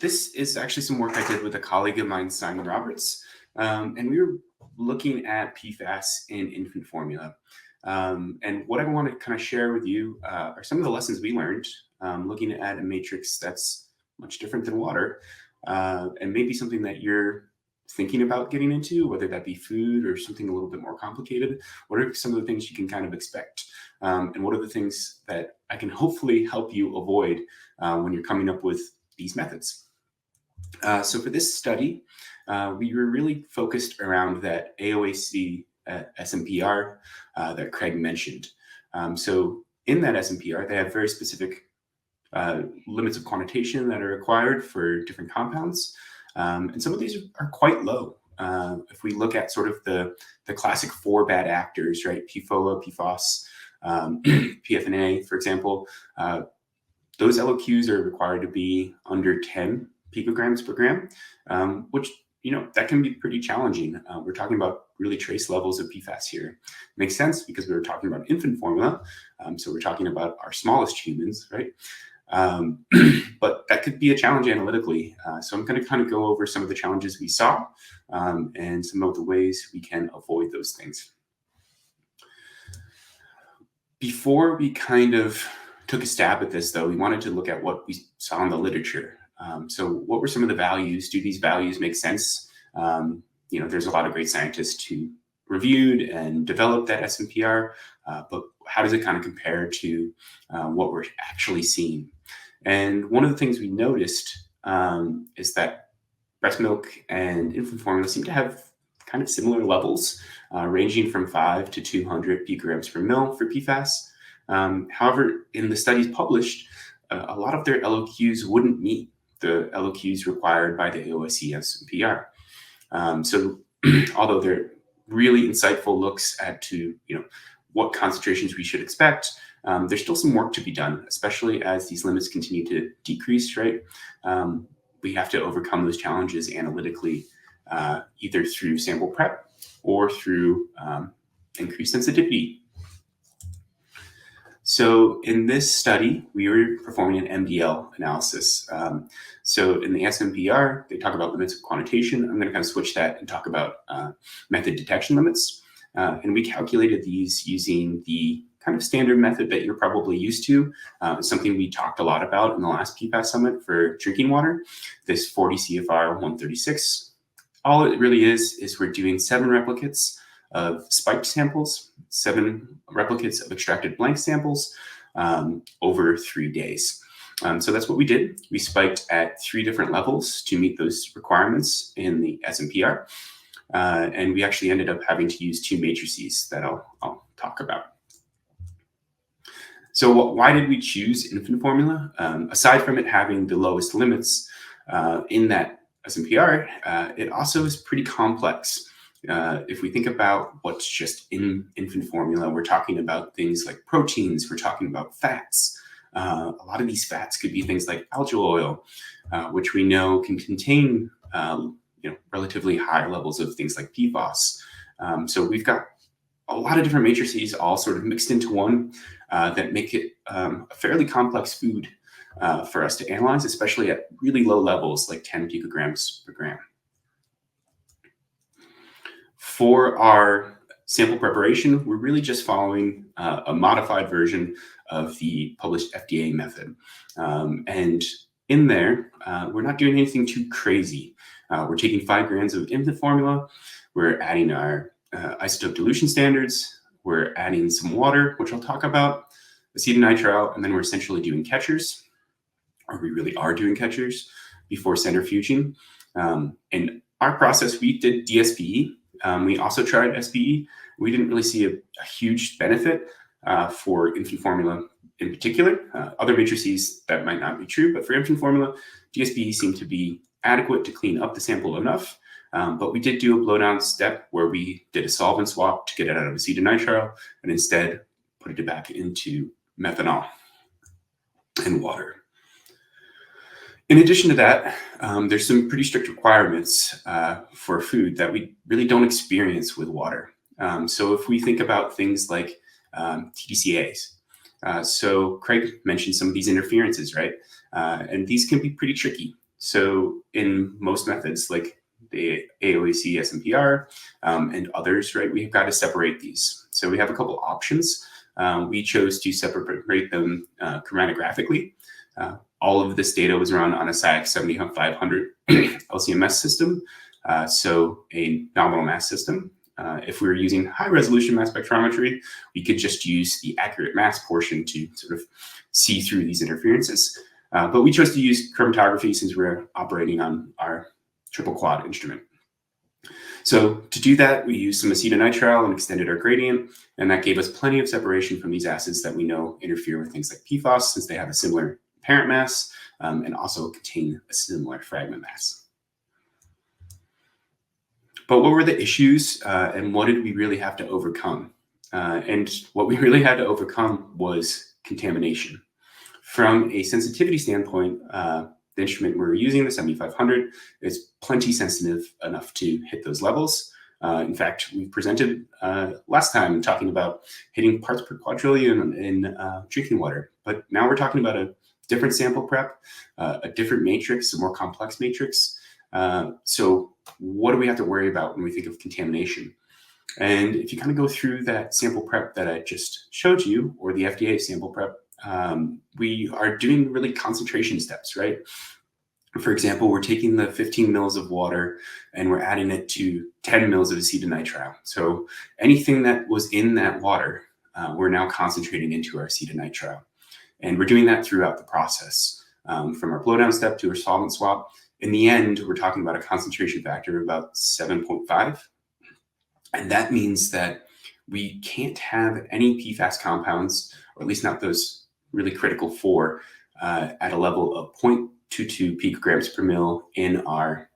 this is actually some work I did with a colleague of mine, Simon Roberts, and we were looking at PFAS in infant formula. And what I want to kind of share with you are some of the lessons we learned looking at a matrix that's much different than water, and maybe something that you're thinking about getting into, whether that be food or something a little bit more complicated. What are some of the things you can kind of expect? And what are the things that I can hopefully help you avoid when you're coming up with these methods? So for this study, we were really focused around that AOAC SMPR that Craig mentioned. So in that SMPR, they have very specific limits of quantitation that are required for different compounds. And some of these are quite low. If we look at sort of the classic 4 bad actors, right? PFOA, PFAS, PFNA, for example, those LOQs are required to be under 10 picograms per gram, which, that can be pretty challenging. We're talking about really trace levels of PFAS here. Makes sense because we were talking about infant formula. So we're talking about our smallest humans, right? But that could be a challenge analytically. So I'm going to kind of go over some of the challenges we saw and some of the ways we can avoid those things. Before we kind of took a stab at this, though, we wanted to look at what we saw in the literature. So what were some of the values? Do these values make sense? There's a lot of great scientists who reviewed and developed that SMPR, but how does it kind of compare to what we're actually seeing? And one of the things we noticed is that breast milk and infant formula seem to have kind of similar levels, ranging from 5 to 200 picograms per mil for PFAS. However, in the studies published, a lot of their LOQs wouldn't meet the LOQs required by the AOAC SMPR. So although they're really insightful looks at what concentrations we should expect, there's still some work to be done, especially as these limits continue to decrease, right? We have to overcome those challenges analytically, either through sample prep or through increased sensitivity. So in this study, we were performing an MDL analysis. So in the SMPR, they talk about limits of quantitation. I'm going to kind of switch that and talk about method detection limits. And we calculated these using the kind of standard method that you're probably used to, something we talked a lot about in the last PFAS Summit for drinking water, this 40 CFR 136. All it really is we're doing 7 replicates of spiked samples, 7 replicates of extracted blank samples over 3 days. So that's what we did. We spiked at 3 different levels to meet those requirements in the SMPR. And we actually ended up having to use 2 matrices that I'll talk about. So why did we choose infant formula? Aside from it having the lowest limits in that SMPR, it also is pretty complex. If we think about what's just in infant formula, we're talking about things like proteins, we're talking about fats. A lot of these fats could be things like algal oil, which we know can contain relatively high levels of things like PFAS. So we've got a lot of different matrices all sort of mixed into one that make it a fairly complex food for us to analyze, especially at really low levels like 10 picograms per gram. For our sample preparation, we're really just following a modified version of the published FDA method. And in there, we're not doing anything too crazy. We're taking 5 grams of infant formula. We're adding our isotope dilution standards. We're adding some water, which I'll talk about, acetonitrile, and then we're essentially doing catchers, or we really are doing catchers before centrifuging. In our process, we did DSPE. We also tried SPE. We didn't really see a huge benefit for infant formula in particular. Other matrices, that might not be true, but for infant formula, DSPE seemed to be adequate to clean up the sample enough. But we did do a blowdown step where we did a solvent swap to get it out of acetonitrile and instead put it back into methanol and water. In addition to that, there's some pretty strict requirements for food that we really don't experience with water. So if we think about things like TDCAs, so Craig mentioned some of these interferences, right? And these can be pretty tricky. So in most methods, like the AOAC, SMPR, and others, right, we've got to separate these. So we have a couple options. We chose to separate them chromatographically. All of this data was run on a SCIEX 7500 LCMS system, so a nominal mass system. If we were using high resolution mass spectrometry, we could just use the accurate mass portion to sort of see through these interferences. But we chose to use chromatography since we're operating on our triple quad instrument. So to do that, we used some acetonitrile and extended our gradient, and that gave us plenty of separation from these acids that we know interfere with things like PFAS, since they have a similar parent mass and also contain a similar fragment mass. But what were the issues and what did we really have to overcome? And what we really had to overcome was contamination. From a sensitivity standpoint, the instrument we're using, the 7500, is plenty sensitive enough to hit those levels. In fact, we presented last time talking about hitting parts per quadrillion in drinking water, but now we're talking about a different sample prep, a different matrix, a more complex matrix. So what do we have to worry about when we think of contamination? And if you kind of go through that sample prep that I just showed you, or the FDA sample prep, we are doing really concentration steps, right? For example, we're taking the 15 mils of water and we're adding it to 10 mils of acetonitrile. So anything that was in that water, we're now concentrating into our acetonitrile. And we're doing that throughout the process, from our blowdown step to our solvent swap. In the end, we're talking about a concentration factor of about 7.5. And that means that we can't have any PFAS compounds, or at least not those really critical for, at a level of 0.22 picograms per mil in our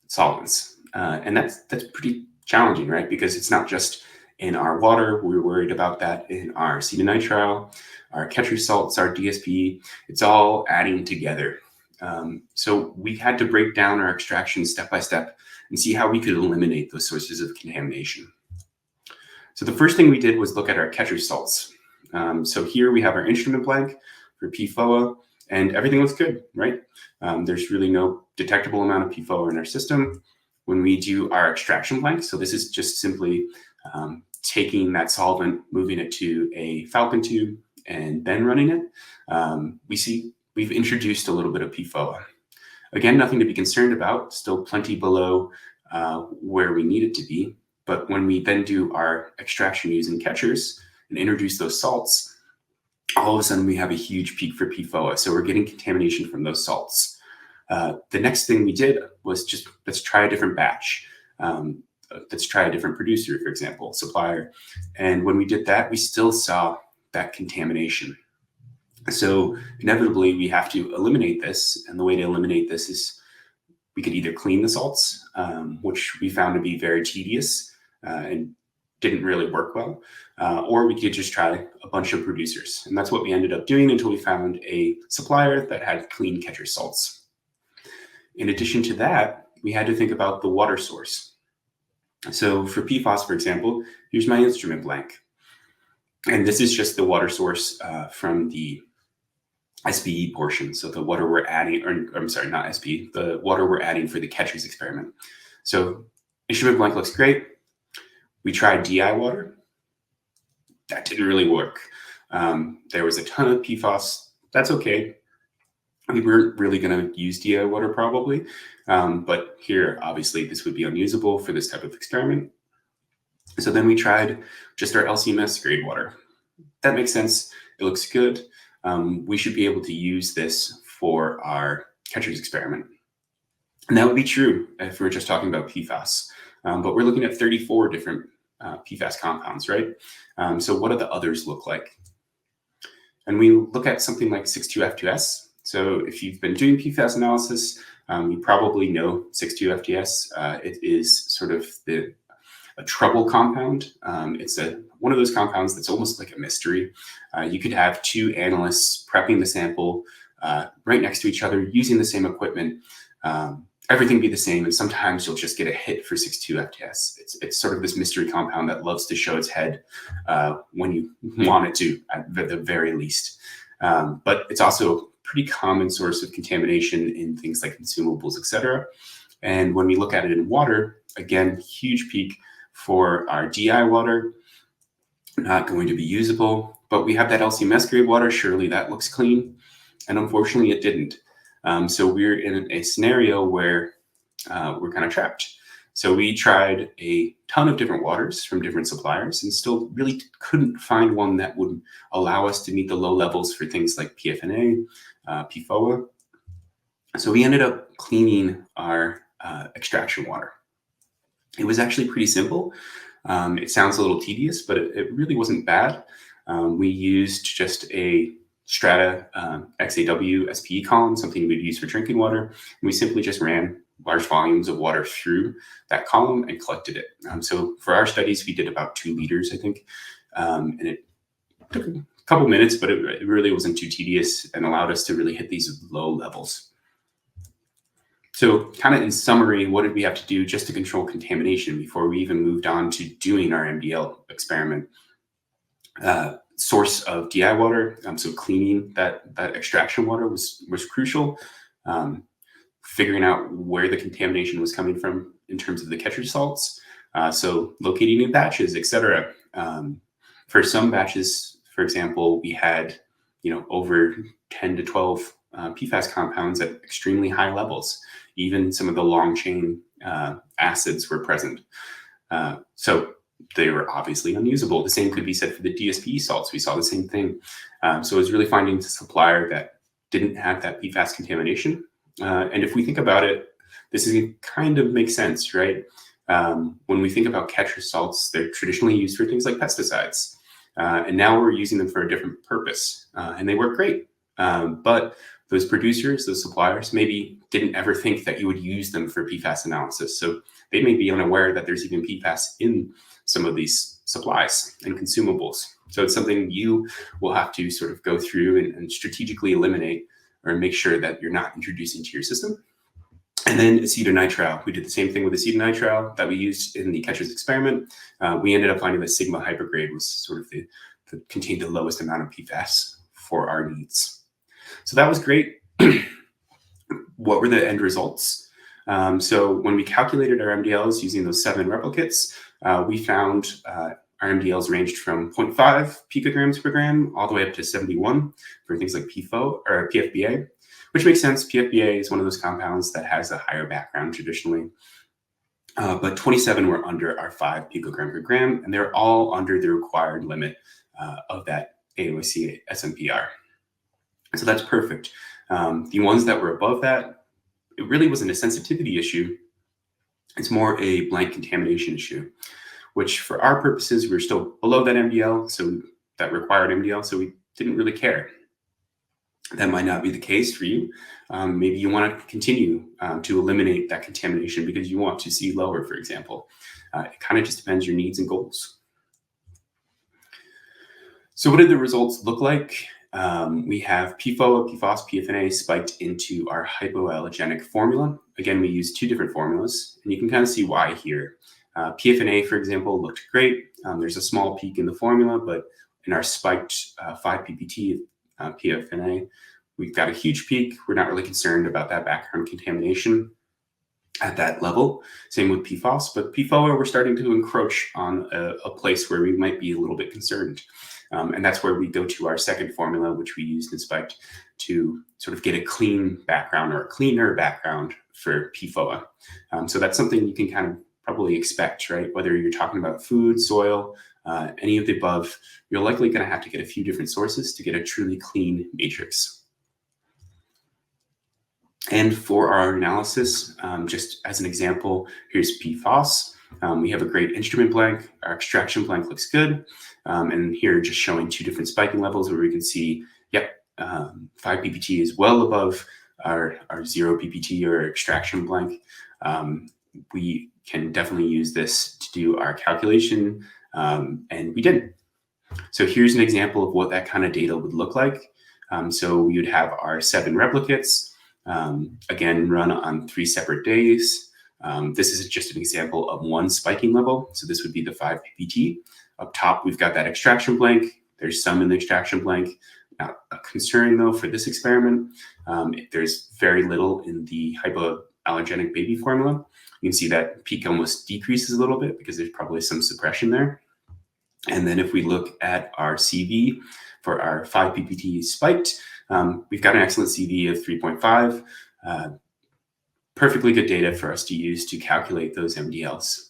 solvents. And that's pretty challenging, right? Because it's not just in our water. We're worried about that in our acetonitrile, our catcher salts, our DSP. It's all adding together. So we had to break down our extraction step by step and see how we could eliminate those sources of contamination. So the first thing we did was look at our catcher salts. So here we have our instrument blank for PFOA, and everything looks good, right? There's really no detectable amount of PFOA in our system. When we do our extraction blank, so this is just simply taking that solvent, moving it to a falcon tube, and then running it, we see we've introduced a little bit of PFOA. Again, nothing to be concerned about, still plenty below where we need it to be. But when we then do our extraction using catchers and introduce those salts, all of a sudden we have a huge peak for PFOA. So we're getting contamination from those salts. The next thing we did was just, let's try a different batch. Let's try a different producer, for example, supplier. And when we did that, we still saw that contamination. So inevitably we have to eliminate this. And the way to eliminate this is we could either clean the salts, which we found to be very tedious and didn't really work well, or we could just try a bunch of producers. And that's what we ended up doing until we found a supplier that had clean catcher salts. In addition to that, we had to think about the water source. So for PFAS, for example, here's my instrument blank. And this is just the water source from the SPE portion. So the water we're adding, or I'm sorry, not SPE, the water we're adding for the catchers experiment. So instrument blank looks great. We tried DI water. That didn't really work. There was a ton of PFAS. That's okay. We weren't really going to use DI water probably. But here, obviously, this would be unusable for this type of experiment. So then we tried just our LCMS grade water. That makes sense. It looks good. We should be able to use this for our catchers experiment. And that would be true if we were just talking about PFAS. But we're looking at 34 different PFAS compounds, right? So what do the others look like? And we look at something like 6,2-F2S. So if you've been doing PFAS analysis, you probably know 6,2-FTS. It is sort of a trouble compound. It's one of those compounds that's almost like a mystery. You could have two analysts prepping the sample right next to each other using the same equipment. Everything be the same, and sometimes you'll just get a hit for 6,2-FTS. It's sort of this mystery compound that loves to show its head when you want it to, at the very least. But it's also pretty common source of contamination in things like consumables, et cetera. And when we look at it in water, again, huge peak for our DI water, not going to be usable. But we have that LCMS grade water, surely that looks clean. And unfortunately, it didn't. So we're in a scenario where we're kind of trapped. So we tried a ton of different waters from different suppliers and still really couldn't find one that would allow us to meet the low levels for things like PFNA, PFOA. So we ended up cleaning our extraction water. It was actually pretty simple. It sounds a little tedious, but it really wasn't bad. We used just a Strata XAW SPE column, something we'd use for drinking water. And we simply just ran large volumes of water through that column and collected it. So for our studies, we did about 2 liters, I think. And it took a couple minutes, but it really wasn't too tedious and allowed us to really hit these low levels. So kind of in summary, what did we have to do just to control contamination before we even moved on to doing our MDL experiment? Source of DI water, so cleaning that extraction water was crucial. Figuring out where the contamination was coming from in terms of the catcher salts. So locating new batches, et cetera. For some batches, for example, we had over 10 to 12 PFAS compounds at extremely high levels. Even some of the long chain acids were present. So they were obviously unusable. The same could be said for the DSP salts. We saw the same thing. So it was really finding a supplier that didn't have that PFAS contamination. And if we think about it, this is kind of makes sense, right? When we think about catcher salts, they're traditionally used for things like pesticides. And now we're using them for a different purpose. And they work great. But those producers, those suppliers, maybe didn't ever think that you would use them for PFAS analysis. So they may be unaware that there's even PFAS in some of these supplies and consumables. So it's something you will have to sort of go through and strategically eliminate or make sure that you're not introducing to your system. And then acetonitrile. We did the same thing with acetonitrile that we used in the catcher's experiment. We ended up finding that sigma hypergrade was sort of contained the lowest amount of PFAS for our needs. So that was great. What were the end results? So when we calculated our MDLs using those 7 replicates, we found our MDLs ranged from 0.5 picograms per gram all the way up to 71 for things like PFBA, which makes sense. PFBA is one of those compounds that has a higher background traditionally. But 27 were under our 5 picogram per gram, and they're all under the required limit of that AOC SMPR. So that's perfect. The ones that were above that, it really wasn't a sensitivity issue. It's more a blank contamination issue, which for our purposes, we're still below that MDL, so that required MDL, so we didn't really care. That might not be the case for you. Maybe you want to continue to eliminate that contamination because you want to see lower, for example. It kind of just depends your needs and goals. So what did the results look like? We have PFOA, PFAS, PFNA spiked into our hypoallergenic formula. Again, we used 2 different formulas, and you can kind of see why here. PFNA, for example, looked great. There's a small peak in the formula, but in our spiked 5 ppt PFNA, we've got a huge peak. We're not really concerned about that background contamination at that level. Same with PFAS, but PFOA, we're starting to encroach on a place where we might be a little bit concerned. And that's where we go to our second formula, which we used in SPIKE to sort of get a clean background or a cleaner background for PFOA. So that's something you can kind of probably expect, right? Whether you're talking about food, soil, any of the above, you're likely going to have to get a few different sources to get a truly clean matrix. And for our analysis, just as an example, here's PFAS. We have a great instrument blank. Our extraction blank looks good. And here just showing 2 different spiking levels where we can see, 5 ppt is well above our 0 ppt or extraction blank. We can definitely use this to do our calculation, and we did. So here's an example of what that kind of data would look like. So we would have our 7 replicates, again, run on 3 separate days. This is just an example of 1 spiking level. So this would be the 5 ppt. Up top, we've got that extraction blank. There's some in the extraction blank, not a concern though for this experiment. There's very little in the hypoallergenic baby formula. You can see that peak almost decreases a little bit because there's probably some suppression there. And then if we look at our CV for our 5 ppt spiked, we've got an excellent CV of 3.5. Perfectly good data for us to use to calculate those MDLs.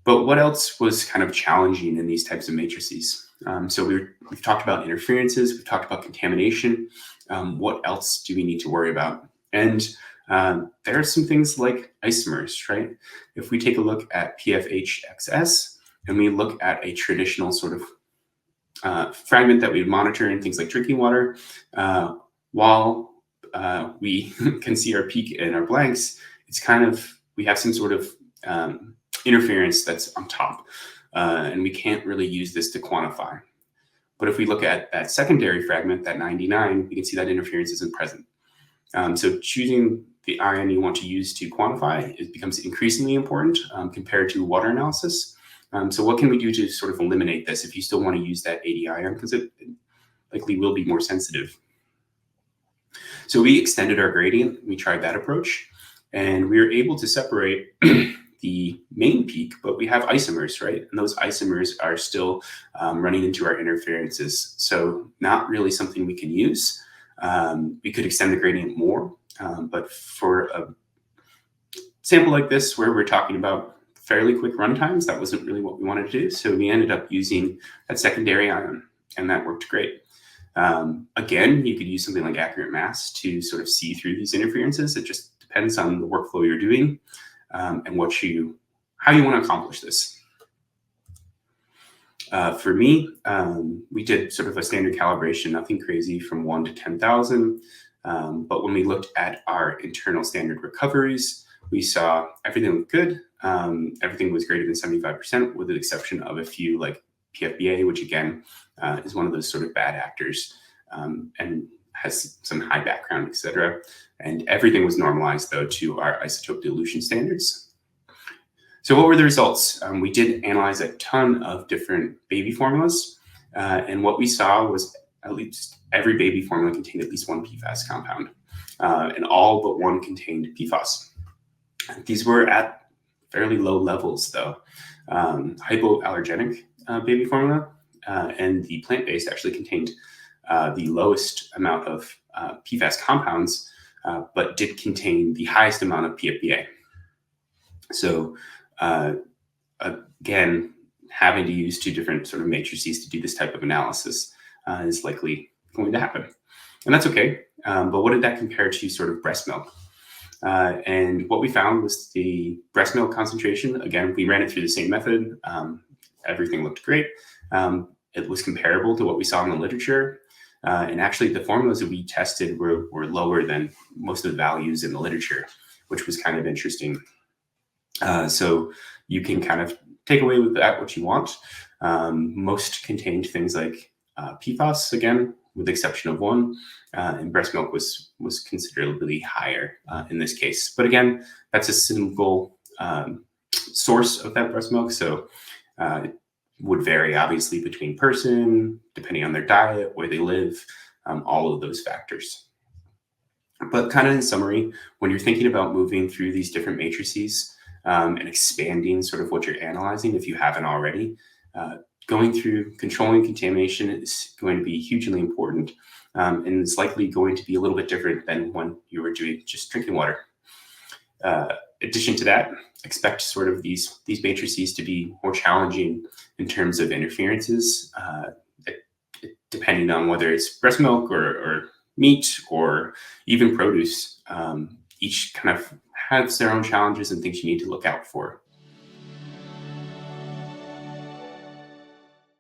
But what else was kind of challenging in these types of matrices? So we've talked about interferences, we've talked about contamination. What else do we need to worry about? And there are some things like isomers, right? If we take a look at PFHXS and we look at a traditional sort of fragment that we monitor in things like drinking water, while we can see our peak in our blanks, it's kind of, we have some sort of interference that's on top, and we can't really use this to quantify. But if we look at that secondary fragment, that 99, we can see that interference isn't present. So choosing the ion you want to use to quantify, it becomes increasingly important compared to water analysis. So what can we do to sort of eliminate this if you still want to use that 80 ion, because it likely will be more sensitive. So we extended our gradient, we tried that approach, and we were able to separate the main peak, but we have isomers, right? And those isomers are still running into our interferences. So not really something we can use. We could extend the gradient more, but for a sample like this, where we're talking about fairly quick run times, that wasn't really what we wanted to do. So we ended up using that secondary ion, and that worked great. Again, you could use something like accurate mass to sort of see through these interferences. It just depends on the workflow you're doing and how you want to accomplish this. For me, we did sort of a standard calibration, nothing crazy from 1 to 10,000. But when we looked at our internal standard recoveries, we saw everything looked good. Everything was greater than 75%, with the exception of a few like PFBA, which again is one of those sort of bad actors and has some high background, etc. And everything was normalized though to our isotope dilution standards. So what were the results? We did analyze a ton of different baby formulas, and what we saw was at least every baby formula contained at least one PFAS compound, and all but one contained PFAS. These were at fairly low levels though. Hypoallergenic baby formula and the plant-based actually contained the lowest amount of PFAS compounds, but did contain the highest amount of PFBA. So again, having to use two different sort of matrices to do this type of analysis is likely going to happen. And that's okay. But what did that compare to sort of breast milk? And what we found was the breast milk concentration. Again, we ran it through the same method. Everything looked great. It was comparable to what we saw in the literature. And actually, the formulas that we tested were lower than most of the values in the literature, which was kind of interesting. So you can kind of take away with that what you want. Most contained things like PFAS, again, with the exception of one, and breast milk was considerably higher in this case. But again, that's a single source of that breast milk, so it would vary obviously between person, depending on their diet, where they live, all of those factors. But kind of in summary, when you're thinking about moving through these different matrices and expanding sort of what you're analyzing, if you haven't already, going through controlling contamination is going to be hugely important, and it's likely going to be a little bit different than when you were doing just drinking water. Addition to that, expect sort of these matrices to be more challenging in terms of interferences, depending on whether it's breast milk or meat or even produce. Each kind of has their own challenges and things you need to look out for.